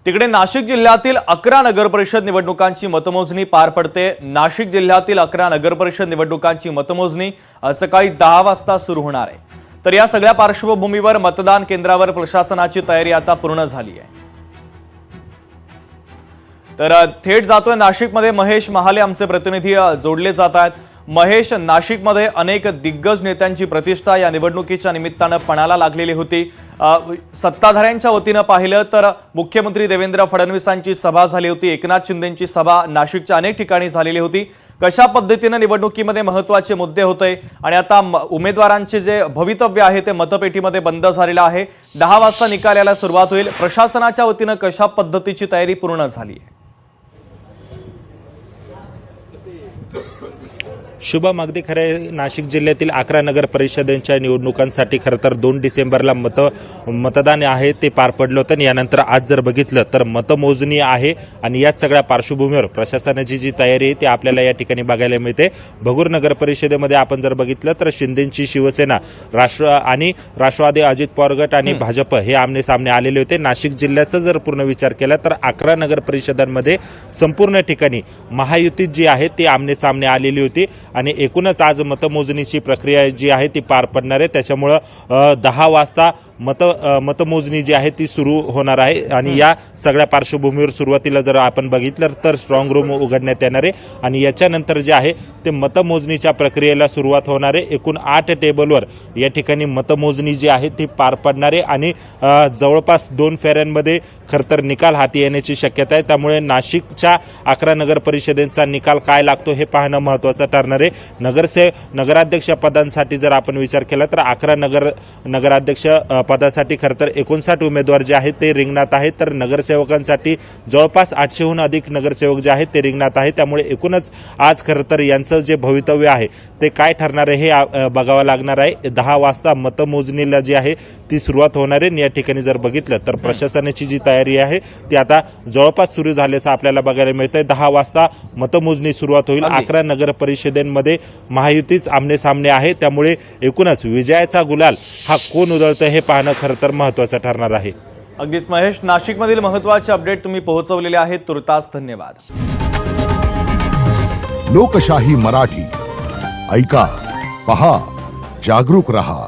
तिकडे नाशिक जिल्ह्यातील 11 नगरपरिषद निवडणुकांची मतमोजणी पार पडते। नाशिक जिल्ह्यातील 11 नगरपरिषद निवडणुकांची मतमोजणी सकाळी 10 वाजता सुरू होणार आहे। तर या सगळ्या पार्श्वभूमीवर मतदान केंद्रावर प्रशासनाची तयारी आता पूर्ण झाली आहे। तर थेट जातोय नाशिकमध्ये महेश महाले आमचे प्रतिनिधी जोडले जात आहेत। महेश, नाशिकमध्ये अनेक दिग्गज नेत्यांची प्रतिष्ठा या निवडणुकीच्या निमित्ताने पणाला लागलेली होती। सत्ताधाऱ्यांच्या वतीने पाहिलं तर मुख्यमंत्री देवेंद्र फडणवीसांची सभा झाली होती, एकनाथ शिंदेंची सभा नाशिकच्या अनेक ठिकाणी झालेली होती। कशा पद्धतीने निवडणुकीमध्ये महत्त्वाचे मुद्दे होते आणि आता उमेदवारांचे जे भवितव्य आहे ते मतपेटीमध्ये बंद झालेलं आहे। 10 वाजता निकाल यायला सुरुवात होईल। प्रशासनाच्या वतीने कशा पद्धतीची तयारी पूर्ण झाली आहे? शुभम, अगदी खरे, नाशिक जिल्ह्यातील 11 नगर परिषदेच्या निवडणुकांसाठी खरं तर 2 डिसेंबरला मतदान आहे ते पार पडलं होतं आणि यानंतर आज जर बघितलं तर मतमोजणी आहे आणि या सगळ्या पार्श्वभूमीवर प्रशासनाची जी तयारी आहे ती आपल्याला या ठिकाणी बघायला मिळते। भगूर नगर परिषदेमध्ये आपण जर बघितलं तर शिंदेंची शिवसेना, राष्ट्रवादी अजित पवार गट आणि भाजप हे आमने सामने आलेले होते। नाशिक जिल्ह्याचा जर पूर्ण विचार केला तर 11 नगर परिषदांमध्ये संपूर्ण ठिकाणी महायुती जी आहे ती आमने सामने आलेली होती आणि एकूणच आज मतमोजणीची प्रक्रिया जी आहे ती पार पडणार आहे। त्याच्यामुळं 10 वाजता मतमोजणी जी आहे ती सुरू होणार आहे आणि या सगळ्या पार्श्वभूमीवर सुरुवातीला जर आपण बघितलं तर स्ट्रॉंग रूम उघडण्यात येणार आहे आणि याच्यानंतर जे आहे ते मतमोजणीच्या प्रक्रियेला सुरुवात होणार आहे। एकूण 8 टेबलवर या ठिकाणी मतमोजणी जी आहे ती पार पडणार आहे आणि जवळपास 2 फेऱ्यांमध्ये खरं तर निकाल हाती येण्याची शक्यता आहे। त्यामुळे नाशिकच्या 11 नगर परिषदेचा निकाल काय लागतो हे पाहणं महत्त्वाचं ठरणार आहे। नगराध्यक्ष पदांसाठी जर आपण विचार केला तर 11 नगराध्यक्ष पदासाठी खरं तर 59 उमेदवार जे आहेत ते रिंगणात आहेत, तर नगरसेवकांसाठी जवळपास 800हून अधिक नगरसेवक जे आहेत ते रिंगणात आहेत। त्यामुळे एकूणच आज खरं तर यांचं जे भवितव्य आहे ते काय ठरणार आहे हे बघावं लागणार आहे। 10 वाजता मतमोजणीला जी आहे ती सुरुवात होणार आहे। या ठिकाणी जर बघितलं तर प्रशासनाची जी तयारी आहे ती आता जवळपास सुरू झाल्याचं आपल्याला बघायला मिळतंय। 10 वाजता मतमोजणी सुरुवात होईल। 11 नगर परिषदेमध्ये महायुतीच आमने सामने आहे, त्यामुळे एकूणच विजयाचा गुलाल हा कोण उधळतं हे पाहणं खरं तर महत्त्वाचं ठरणार आहे। अगदीच महेश, नाशिकमधील महत्त्वाचे अपडेट तुम्ही पोहोचवलेले आहेत, तुर्तास धन्यवाद। लोकशाही मराठी ऐका, पहा, जागरूक रहा।